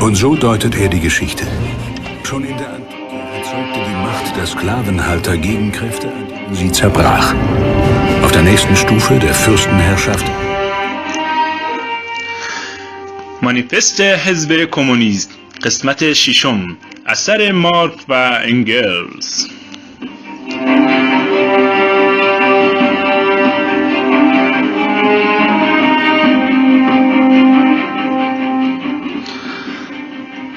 Und so deutet er die Geschichte. Schon in der Antike erzeugte die Macht der Sklavenhalter Gegenkräfte, an denen sie zerbrach. Auf der nächsten Stufe der Fürstenherrschaft مانیفست حزب کمونیست قسمت ششم اثر مارکس و انگلز.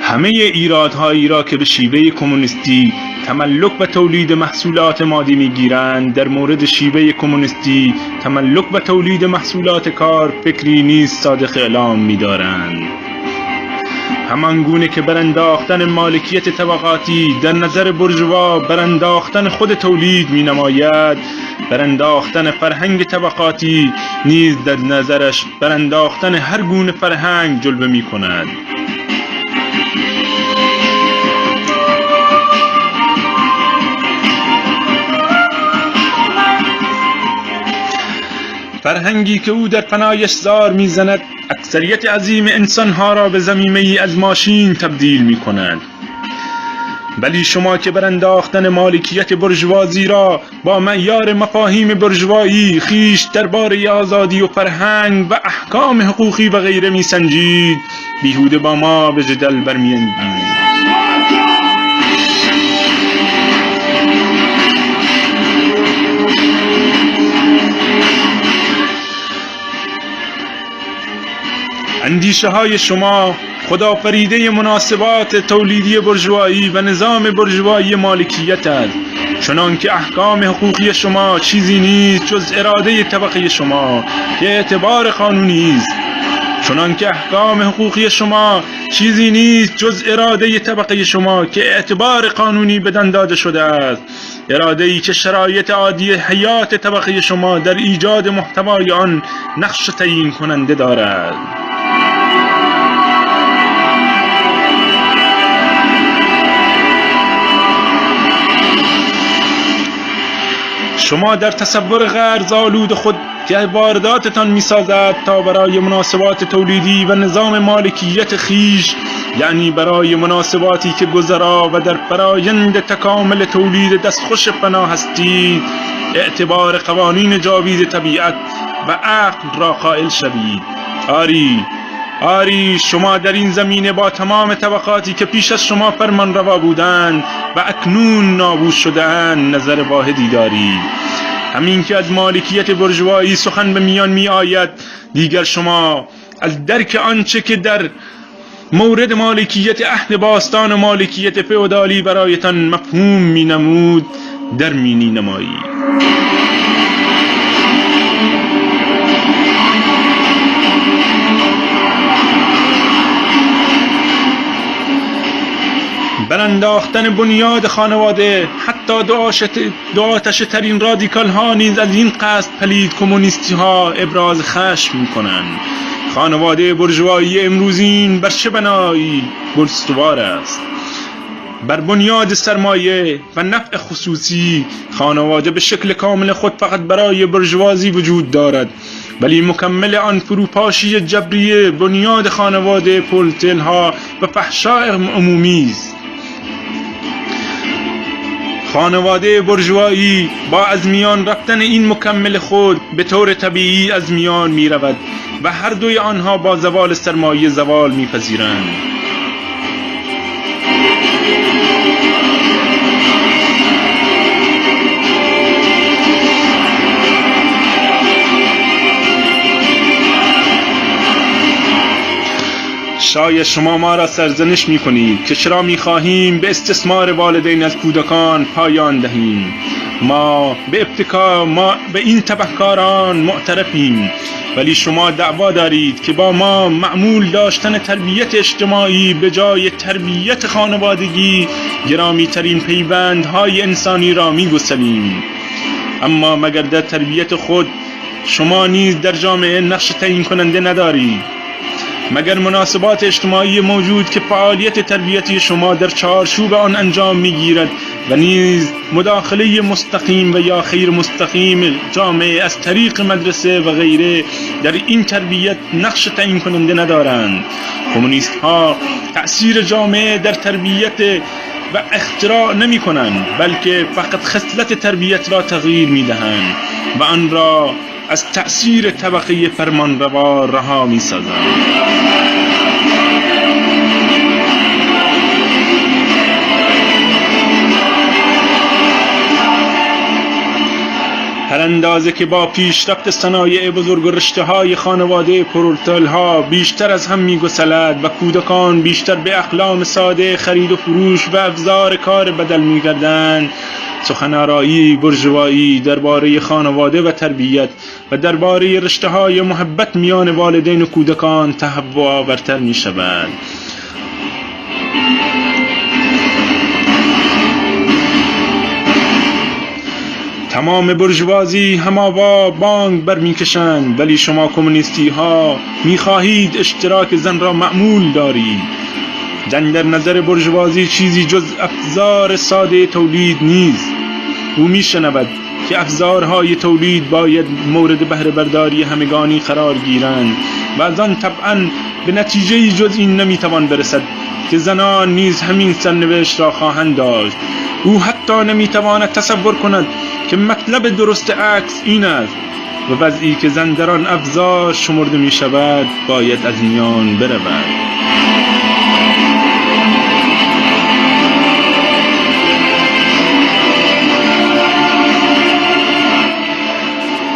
همه ایرادهایی را که به شیوه کمونیستی تملک و تولید محصولات مادی میگیرند در مورد شیوه کمونیستی تملک و تولید محصولات کار فکری نیز صادق اعلام می‌دارند. همان گونه که برانداختن مالکیت طبقاتی در نظر بورژوا برانداختن خود تولید می‌نماید، برانداختن فرهنگ طبقاتی نیز در نظرش برانداختن هر گونه فرهنگ جلوه می‌کند. فرهنگی که او در فنایش زار میزند اکثریت عظیم انسانها را به ضمیمه‌ای از ماشین تبدیل میکند. ولی شما که برانداختن مالکیت بورژوازی را با معیار مفاهیم بورژوایی خیش درباره آزادی و فرهنگ و احکام حقوقی و غیره میسنجید، بیهوده با ما به جدل برمی‌انگیزید. اندیشه های شما خدافریده مناسبات تولیدی بورژوایی و نظام بورژوایی مالکیت است، چنان که احکام حقوقی شما چیزی نیست جز اراده طبقه شما که اعتبار قانونی است. چنان که احکام حقوقی شما چیزی نیست جز اراده طبقه شما که اعتبار قانونی بدان داده شده است، اراده‌ای که شرایط عادی حیات طبقه شما در ایجاد محتوای آن نقش تعیین کننده دارد. شما در تصور غرض‌آلود خود که وارداتتان می‌سازد تا برای مناسبات تولیدی و نظام مالکیت خیش، یعنی برای مناسباتی که گذرا و در فرایند تکامل تولید دستخوش فنا هستید، اعتبار قوانین جاوید طبیعت و عقل را قائل شوید. آری شما در این زمینه با تمام طبقاتی که پیش از شما فرمان روا بودند و اکنون نابود شده‌اند نظر واحدی دارید. همین که از مالکیت بورژوایی سخن به میان می آید، دیگر شما از درک آنچه که در مورد مالکیت عهد باستان و مالکیت فئودالی برایتان مفهوم می نمود در می نمایید. برانداختن بنیاد خانواده، حتی دو آتش ترین رادیکال ها نیز از این قصد پلید کمونیستی ها ابراز خشم می کنند. خانواده بورژوایی امروزین بر چه بنایی استوار است؟ بر بنیاد سرمایه و نفع خصوصی. خانواده به شکل کامل خود فقط برای بورژوازی وجود دارد، ولی مکمل آن فروپاشی جبری بنیاد خانواده پولتل ها و فحشاء عمومی است. خانواده بورژوایی با از میان رفتن این مکمل خود به طور طبیعی از میان می رود و هر دوی آنها با زوال سرمایه زوال می پذیرند. شاید شما ما را سرزنش می کنید که چرا می خواهیم به استثمار والدین از کودکان پایان دهیم. ما به این تبهکاران معترفیم، ولی شما دعوا دارید که با ما معمول داشتن تربیت اجتماعی به جای تربیت خانوادگی گرامی ترین پیوندهای انسانی را می گسلیم. اما مگر در تربیت خود شما نیز در جامعه نقش تعیین کننده ندارید؟ مگر مناسبات اجتماعی موجود که فعالیت تربیتی شما در چارچوب آن انجام میگیرد و نیز مداخله مستقیم و یا غیر مستقیم جامعه از طریق مدرسه و غیره در این تربیت نقش تعیین کننده ندارند. کمونیست ها تأثیر جامعه در تربیت و اختراع نمی کنند، بلکه فقط خصلت تربیت را تغییر می دهند و آن را از تأثیر طبقه فرمانروا رها می سازند. هر اندازه که با پیشرفت صنایع بزرگ و رشته‌های خانواده پرولتال‌ها بیشتر از هم می‌گسلد و کودکان بیشتر به اقلام ساده خرید و فروش و ابزار کار بدل می‌گردند، سخن‌آرایی بورژوایی درباره خانواده و تربیت و درباره رشته‌های محبت میان والدین و کودکان تهوع‌آورتر می‌شود. تمام بورژوازی هماوا بانگ برمیکشند، ولی شما کمونیستی ها میخواهید اشتراک زن را معمول دارید. زن در نظر بورژوازی چیزی جز ابزار ساده تولید نیست. او میشنود که ابزارهای تولید باید مورد بهره برداری همگانی قرار گیرند و از آن طبعا به نتیجه جز این نمیتوان برسد که زنان نیز همین سرنوشت را خواهند داشت. او حتی نمیتواند تصور کند که مطلب درست عکس این است و وضعی که زن در آن ابزار شمرده می شود باید از میان برود.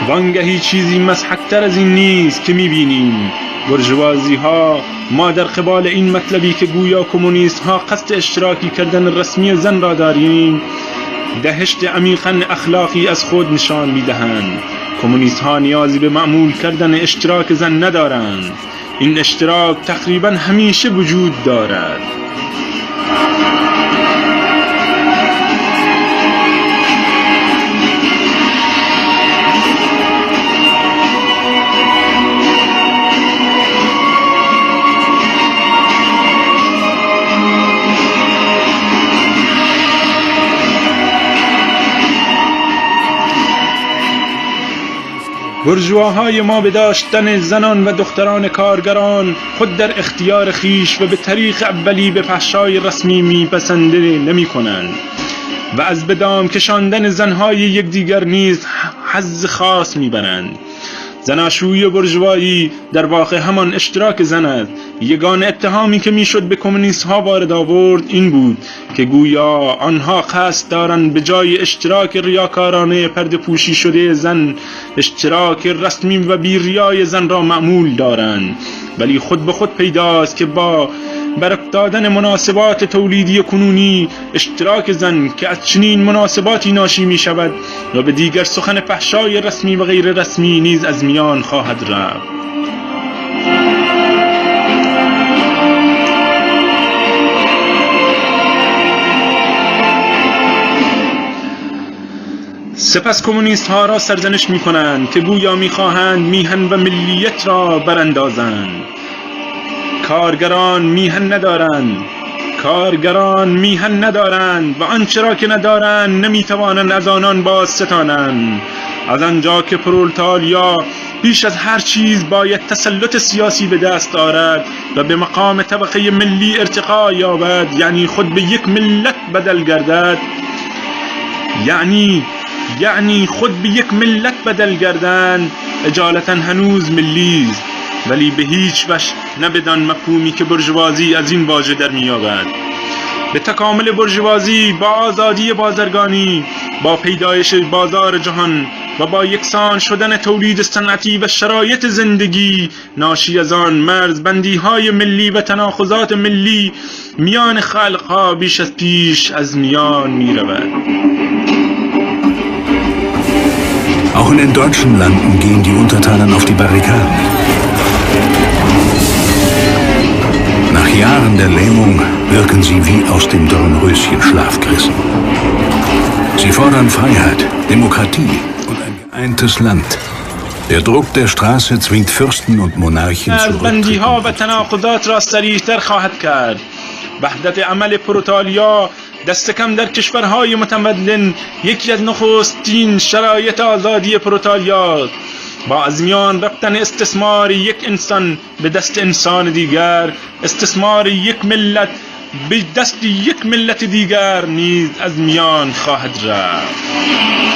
وانگهی چیزی مضحک‌تر از این نیست که می بینیم بورژوازی ها ما در قبال این مطلبی که گویا کمونیست ها قصد اشتراکی کردن رسمی زن را داریم دهشت عمیقاً اخلاقی از خود نشان می‌دهند. کمونیست ها نیازی به معمول کردن اشتراک زن ندارند. این اشتراک تقریباً همیشه وجود دارد. بورژواهای ما به داشتن زنان و دختران کارگران خود در اختیار خیش و به طریق اولی به فحشای رسمی میپسنده نمی کنند و از به دام کشاندن زنهای یکدیگر نیز حظ خاص میبرند. زناشویی بورژوایی در واقع همان اشتراک زن است. یگانه اتهامی که میشد به کمونیست ها وارد آورد این بود که گویا آنها قصد دارند به جای اشتراک ریاکارانه پرده پوشی شده زن اشتراک رسمی و بی ریای زن را معمول دارند، ولی خود به خود پیداست که با برافتادن مناسبات تولیدی کنونی اشتراک زن که از چنین مناسباتی ناشی می شود و به دیگر سخن فحشای رسمی و غیر رسمی نیز از میان خواهد رفت. سپس کمونیست ها را سرزنش می کنند که گویا می خواهند میهن و ملیت را براندازند. کارگران میهن ندارند و آنچه را که ندارند نمیتوانند از آنان باز ستانند. از آنجا که پرولتاریا بیش از هر چیز باید تسلط سیاسی به دست آورد و به مقام طبقه ملی ارتقا یابد، یعنی خود به یک ملت بدل گردد، یعنی خود به یک ملت بدل گردند، اجالتا هنوز ملی است، ولی به هیچ وجه نه بدان مفهومی که بورژوازی از این واژه در می‌یابد. به تکامل بورژوازی، با آزادی بازرگانی، با پیدایش بازار جهان و با یکسان شدن تولید صنعتی و شرایط زندگی ناشی از آن، مرزبندی‌های ملی و تناقضات ملی میان خلق‌ها بیش از پیش از میان می‌رود. Auch in den deutschen Landen gehen die Untertanen auf die Barrikaden. Nach Jahren der Lähmung wirken sie wie aus dem Dornröschenschlaf gerissen. Sie fordern Freiheit, Demokratie und ein geeintes Land. Der Druck der Straße zwingt Fürsten und Monarchen مرزبندی ها و zurücktreten. تناقضات را سریعتر خواهد کرد. وحدت عمل پروتالیا دست کم در کشورهای متمدن یکی از نخستین شرایط آزادی پروتالیا با از میان رفتن استثمار یک انسان به دست انسان دیگر، استثمار یک ملت به دست یک ملت دیگر نیز از میان خواهد رفت.